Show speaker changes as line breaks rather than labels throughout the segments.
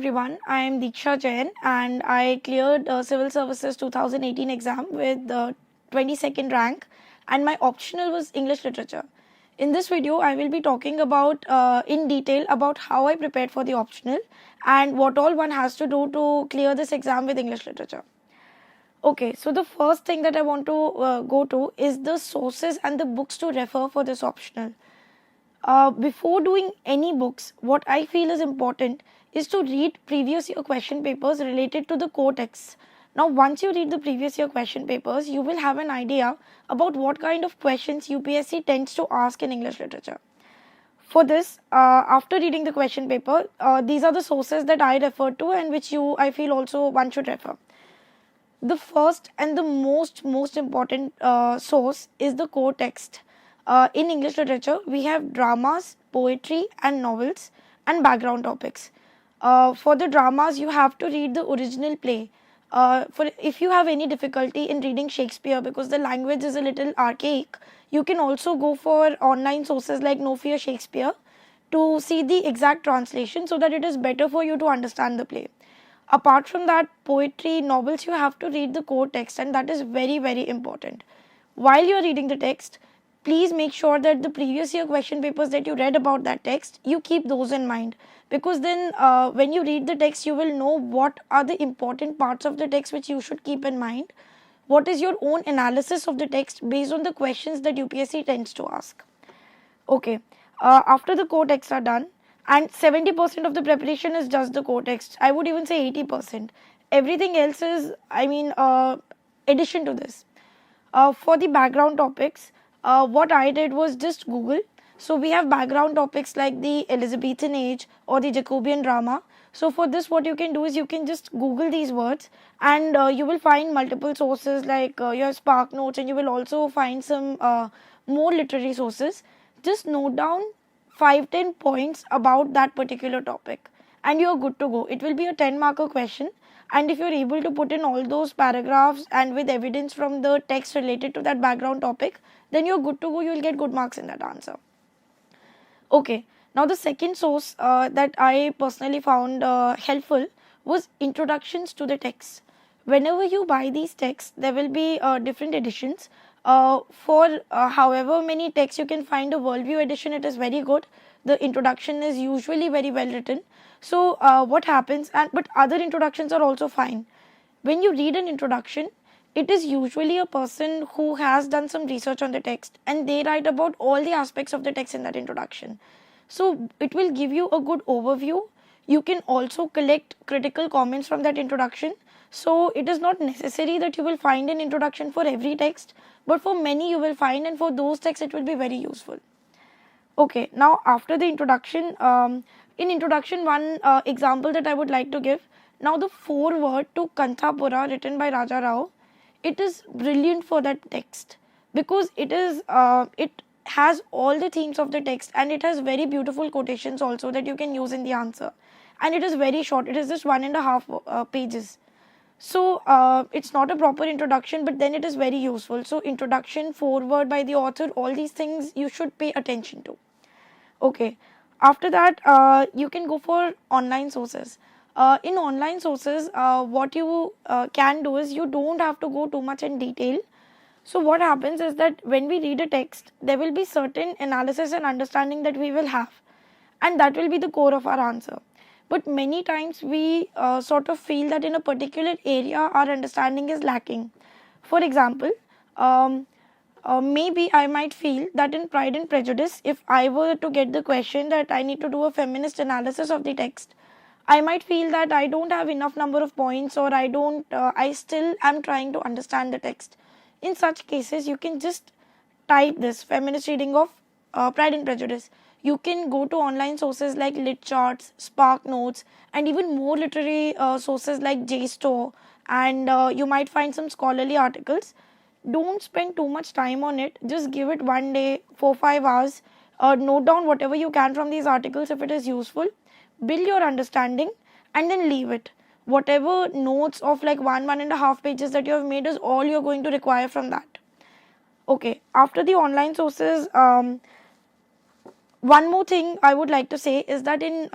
everyone, I am Diksha Jain and I cleared Civil Services 2018 exam with the 22nd rank and my optional was English Literature. In this video, I will be talking about in detail about how I prepared for the optional and what all one has to do to clear this exam with English Literature. Okay, so the first thing that I want to go to is the sources and the books to refer for this optional. Before doing any books, what I feel is important is to read previous year question papers related to the core texts. Now, once you read the previous year question papers, you will have an idea about what kind of questions UPSC tends to ask in English literature. For this, after reading the question paper, these are the sources that I refer to and which I feel also one should refer. The first and the most important source is the core text. In English literature, we have dramas, poetry and novels and background topics. For the dramas, you have to read the original play. If you have any difficulty in reading Shakespeare because the language is a little archaic, you can also go for online sources like No Fear Shakespeare to see the exact translation so that it is better for you to understand the play. Apart from that, poetry, novels, you have to read the core text and that is very important. While you are reading the text, please make sure that the previous year question papers that you read about that text, you keep those in mind, because then when you read the text, you will know what are the important parts of the text which you should keep in mind. What is your own analysis of the text based on the questions that UPSC tends to ask. Okay, after the core texts are done, and 70% of the preparation is just the core text, I would even say 80%. Everything else is, addition to this. For the background topics, what I did was just Google. So we have background topics like the Elizabethan age or the Jacobean drama. So for this, what you can do is you can just Google these words and you will find multiple sources like your Spark Notes, and you will also find some more literary sources. Just note down 5-10 points about that particular topic and you are good to go. It will be a 10-marker question. And if you're able to put in all those paragraphs and with evidence from the text related to that background topic, then you're good to go. You'll get good marks in that answer. Okay, now the second source that I personally found helpful was introductions to the text. Whenever you buy these texts, there will be different editions. For however many texts you can find a worldview edition, it is very good. The introduction is usually very well written. So what happens, but other introductions are also fine. When you read an introduction, it is usually a person who has done some research on the text and they write about all the aspects of the text in that introduction. So it will give you a good overview. You can also collect critical comments from that introduction. So it is not necessary that you will find an introduction for every text, but for many you will find, and for those texts it will be very useful. Okay, now after the introduction, in introduction, one example that I would like to give. Now the foreword to Kanthapura written by Raja Rao, it is brilliant for that text because it has all the themes of the text and it has very beautiful quotations also that you can use in the answer. And it is very short. It is just 1.5 pages. So it's not a proper introduction, but then it is very useful. So introduction, foreword by the author, all these things you should pay attention to. Okay. After that, you can go for online sources. In online sources, what you can do is you don't have to go too much in detail. So what happens is that when we read a text, there will be certain analysis and understanding that we will have, and that will be the core of our answer. But many times we sort of feel that in a particular area our understanding is lacking. For example, maybe I might feel that in Pride and Prejudice, if I were to get the question that I need to do a feminist analysis of the text, I might feel that I don't have enough number of points, or I still am trying to understand the text. In such cases, you can just type this feminist reading of Pride and Prejudice. You can go to online sources like Lit Charts, Spark Notes, and even more literary sources like JSTOR, and you might find some scholarly articles. Don't spend too much time on it. Just give it one day, 4-5 hours. Note down whatever you can from these articles if it is useful. Build your understanding and then leave it. Whatever notes of like 1.5 pages that you have made is all you're going to require from that. Okay, after the online sources, one more thing I would like to say is that in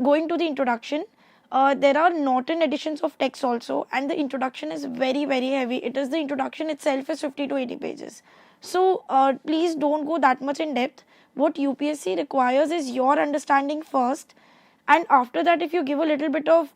going to the introduction, there are Norton editions of text also, and the introduction is very, very heavy. It is the introduction itself is 50 to 80 pages. So please don't go that much in depth. What UPSC requires is your understanding first, and after that if you give a little bit of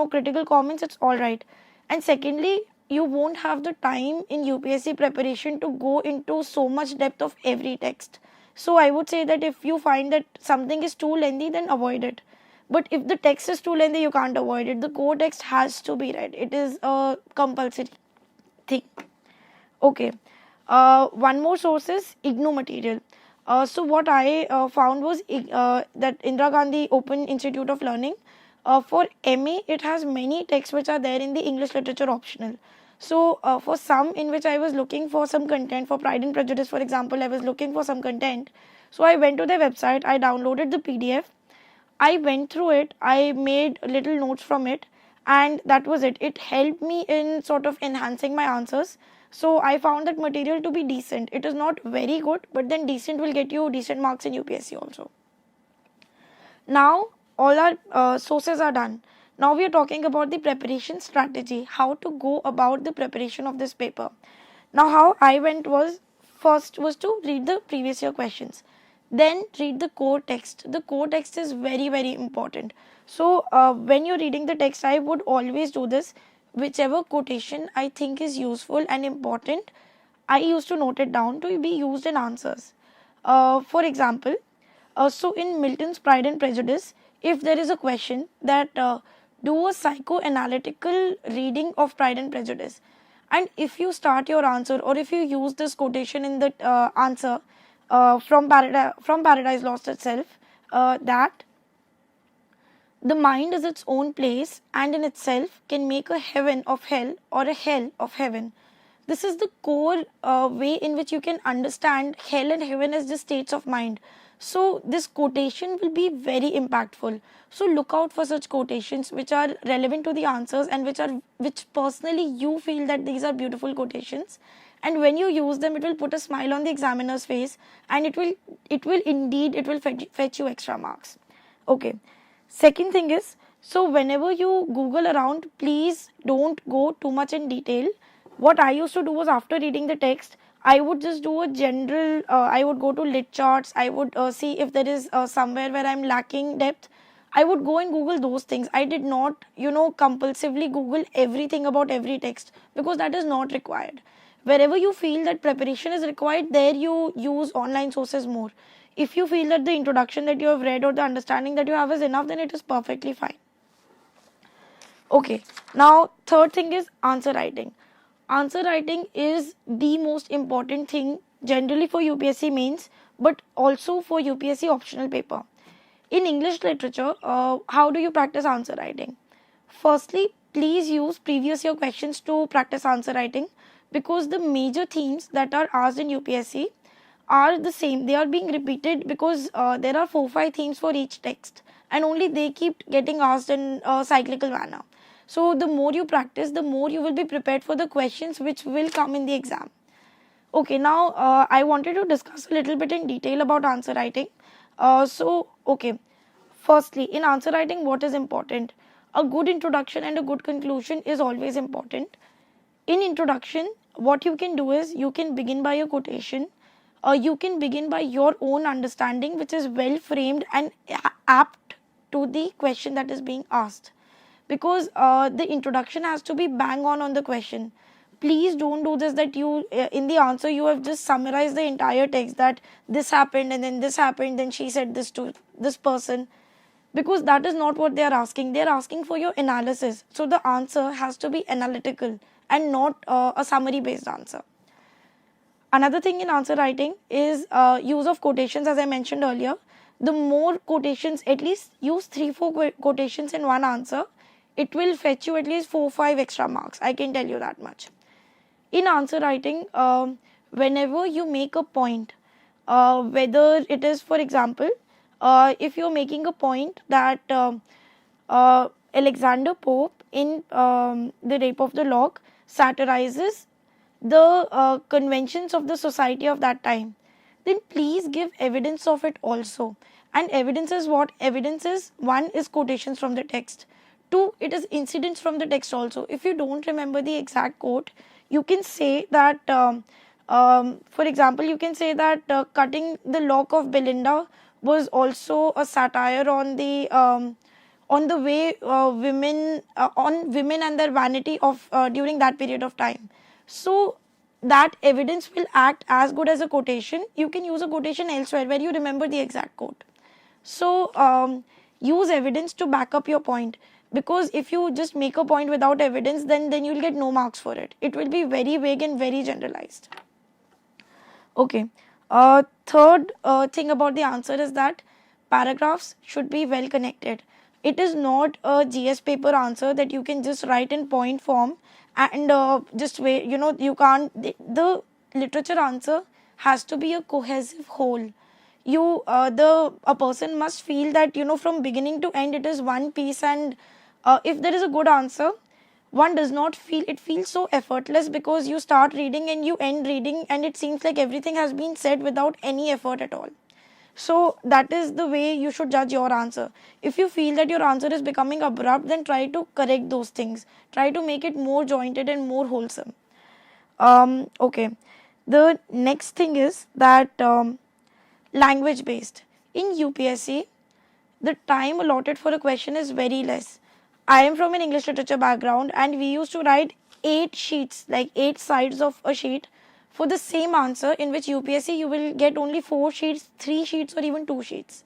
critical comments, it's all right. And secondly, you won't have the time in UPSC preparation to go into so much depth of every text. So I would say that if you find that something is too lengthy, then avoid it. But if the text is too lengthy, you can't avoid it. The core text has to be read. It is a compulsory thing. Okay. One more source is IGNOU material. So what I found was that Indira Gandhi Open Institute of Learning, for MA, it has many texts which are there in the English literature optional. So for some in which I was looking for some content, for Pride and Prejudice, for example, I was looking for some content. So I went to their website, I downloaded the PDF, I went through it, I made little notes from it, and that was it. It helped me in sort of enhancing my answers. So I found that material to be decent. It is not very good, but then decent will get you decent marks in UPSC also. Now all our sources are done. Now we are talking about the preparation strategy, how to go about the preparation of this paper. Now how I went was, first was to read the previous year questions. Then read the core text. The core text is very, very important. So when you're reading the text, I would always do this. Whichever quotation I think is useful and important, I used to note it down to be used in answers. For example, so in Milton's Pride and Prejudice, if there is a question that do a psychoanalytical reading of Pride and Prejudice, and if you start your answer or if you use this quotation in the answer from Paradise Lost itself, that the mind is its own place and in itself can make a heaven of hell or a hell of heaven. This is the core way in which you can understand hell and heaven as just states of mind. So this quotation will be very impactful. So look out for such quotations which are relevant to the answers and which personally you feel that these are beautiful quotations. And when you use them, it will put a smile on the examiner's face, and it will fetch you extra marks. Okay. Second thing is, so whenever you Google around, please don't go too much in detail. What I used to do was, after reading the text, I would just do a general, I would go to lit charts, I would see if there is somewhere where I'm lacking depth. I would go and Google those things. I did not, compulsively Google everything about every text, because that is not required. Wherever you feel that preparation is required, there you use online sources more. If you feel that the introduction that you have read or the understanding that you have is enough, then it is perfectly fine. Okay, now third thing is answer writing. Answer writing is the most important thing generally for UPSC mains, but also for UPSC optional paper. In English literature, how do you practice answer writing? Firstly, please use previous year questions to practice answer writing, because the major themes that are asked in UPSC are the same. They are being repeated because there are 4-5 themes for each text, and only they keep getting asked in a cyclical manner. So the more you practice, the more you will be prepared for the questions which will come in the exam. Okay, now I wanted to discuss a little bit in detail about answer writing. Firstly, in answer writing, what is important? A good introduction and a good conclusion is always important. In introduction, what you can do is, you can begin by a quotation, you can begin by your own understanding, which is well framed and apt to the question that is being asked, because the introduction has to be bang on the question. Please don't do this, that you in the answer you have just summarized the entire text, that this happened and then this happened, then she said this to this person, because that is not what they are asking. They are asking for your analysis. So the answer has to be analytical and not a summary based answer. Another thing in answer writing is use of quotations, as I mentioned earlier. The more quotations, at least use 3-4 quotations in one answer, it will fetch you at least 4-5 extra marks. I can tell you that much. In answer writing, whenever you make a point, whether it is, for example, if you're making a point that Alexander Pope in The Rape of the Lock satirizes the conventions of the society of that time, then please give evidence of it also. And evidence is what? Evidence is, one is quotations from the text. Two, it is incidents from the text also. If you don't remember the exact quote, you can say that, for example, you can say that cutting the lock of Belinda was also a satire on the way on women and their vanity of during that period of time. So that evidence will act as good as a quotation. You can use a quotation elsewhere where you remember the exact quote. So use evidence to back up your point, because if you just make a point without evidence, then you'll get no marks for it. It will be very vague and very generalized. Okay. Third thing about the answer is that paragraphs should be well connected. It is not a GS paper answer that you can just write in point form and just wait. You can't. The literature answer has to be a cohesive whole. A person must feel that from beginning to end it is one piece, and if there is a good answer, one does not feel it feels so effortless, because you start reading and you end reading and it seems like everything has been said without any effort at all. So that is the way you should judge your answer. If you feel that your answer is becoming abrupt, then try to correct those things. Try to make it more jointed and more wholesome. Okay. The next thing is that language based. In UPSC, the time allotted for a question is very less. I am from an English literature background, and we used to write 8 sheets, like 8 sides of a sheet for the same answer, in which UPSC you will get only 4 sheets, 3 sheets, or even 2 sheets.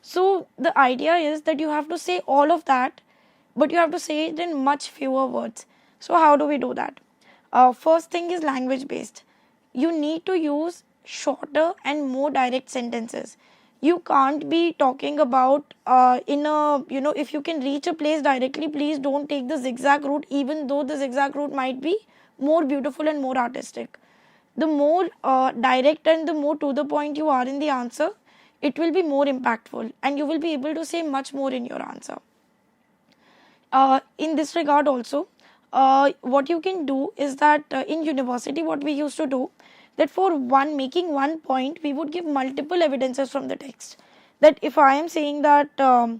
So the idea is that you have to say all of that, but you have to say it in much fewer words. So how do we do that? First thing is language based. You need to use shorter and more direct sentences. You can't be talking about if you can reach a place directly, please don't take the zigzag route, even though the zigzag route might be more beautiful and more artistic. The more direct and the more to the point you are in the answer, it will be more impactful and you will be able to say much more in your answer. In this regard also, what you can do is that in university what we used to do, that for making one point, we would give multiple evidences from the text. That if I am saying that that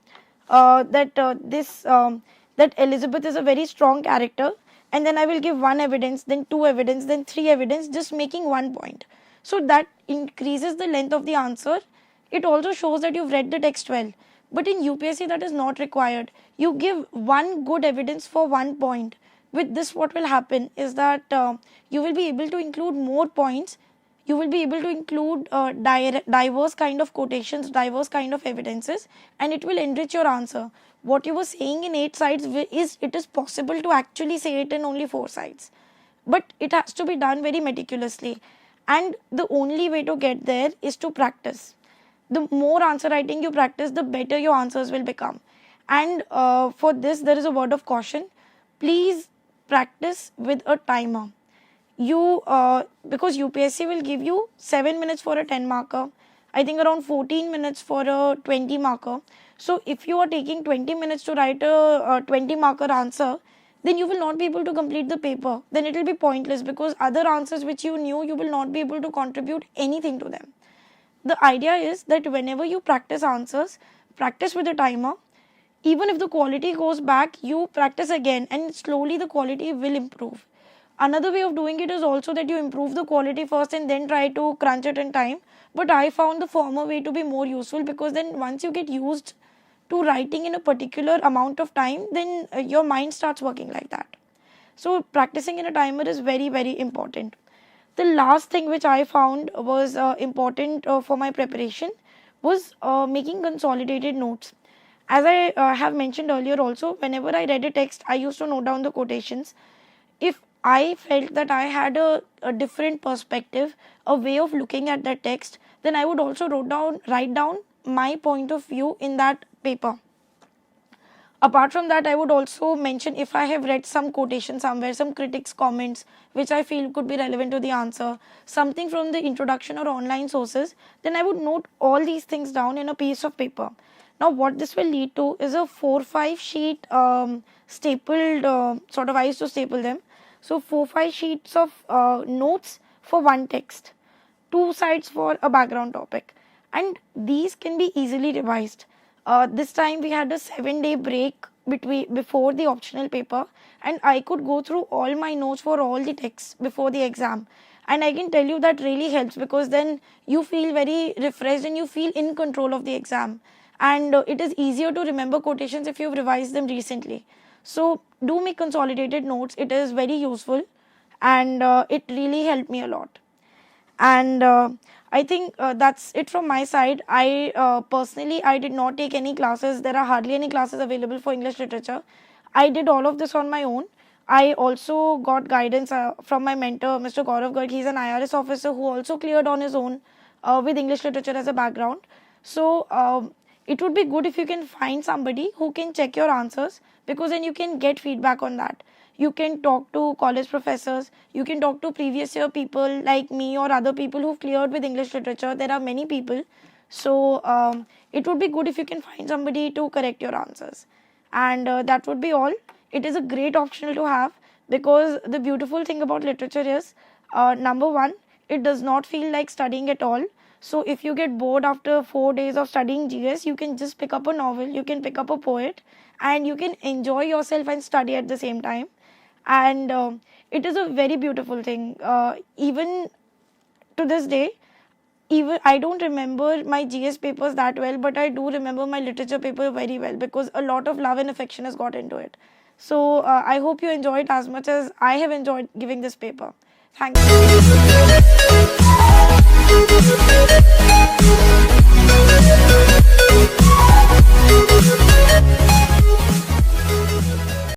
Elizabeth is a very strong character, and then I will give one evidence, then two evidence, then three evidence, just making one point. So that increases the length of the answer. It also shows that you've read the text well. But in UPSC that is not required. You give one good evidence for one point. With this, what will happen is that you will be able to include more points. You will be able to include diverse kind of quotations, diverse kind of evidences, and it will enrich your answer. What you were saying in 8 sides it is possible to actually say it in only 4 sides, but it has to be done very meticulously, and the only way to get there is to practice. The more answer writing you practice, the better your answers will become. And for this, there is a word of caution. Please practice with a timer. Because UPSC will give you 7 minutes for a 10 marker, I think around 14 minutes for a 20 marker. So if you are taking 20 minutes to write a 20 marker answer, then you will not be able to complete the paper. Then it will be pointless, because other answers which you knew, you will not be able to contribute anything to them. The idea is that whenever you practice answers, practice with a timer. Even if the quality goes back, you practice again, and slowly the quality will improve. Another way of doing it is also that you improve the quality first and then try to crunch it in time. But I found the former way to be more useful, because then once you get used to writing in a particular amount of time, then your mind starts working like that. So practicing in a timer is very, very important. The last thing which I found was important for my preparation was making consolidated notes. As I have mentioned earlier also, whenever I read a text, I used to note down the quotations. If I felt that I had a different perspective, a way of looking at that text, then I would also write down my point of view in that paper. Apart from that, I would also mention if I have read some quotation somewhere, some critics' comments, which I feel could be relevant to the answer, something from the introduction or online sources, then I would note all these things down in a piece of paper. Now, what this will lead to is a 4-5 sheet stapled, I used to staple them. So, 4-5 sheets of notes for one text, 2 sides for a background topic. And these can be easily revised. This time we had a 7-day break before the optional paper, and I could go through all my notes for all the texts before the exam. And I can tell you that really helps, because then you feel very refreshed and you feel in control of the exam. And it is easier to remember quotations if you've revised them recently. So do make consolidated notes. It is very useful, and it really helped me a lot. And I think that's it from my side. I personally, I did not take any classes. There are hardly any classes available for English literature. I did all of this on my own. I also got guidance from my mentor, Mr. Gaurav Garg. He's an IRS officer who also cleared on his own with English literature as a background. So it would be good if you can find somebody who can check your answers, because then you can get feedback on that. You can talk to college professors, you can talk to previous year people like me or other people who've cleared with English literature. There are many people. So it would be good if you can find somebody to correct your answers. And that would be all. It is a great optional to have, because the beautiful thing about literature is, number one, it does not feel like studying at all. So if you get bored after 4 days of studying GS, you can just pick up a novel, you can pick up a poet, and you can enjoy yourself and study at the same time. And it is a very beautiful thing. Even to this day, even I don't remember my GS papers that well, but I do remember my literature paper very well, because a lot of love and affection has got into it. So I hope you enjoy it as much as I have enjoyed giving this paper. Thank you.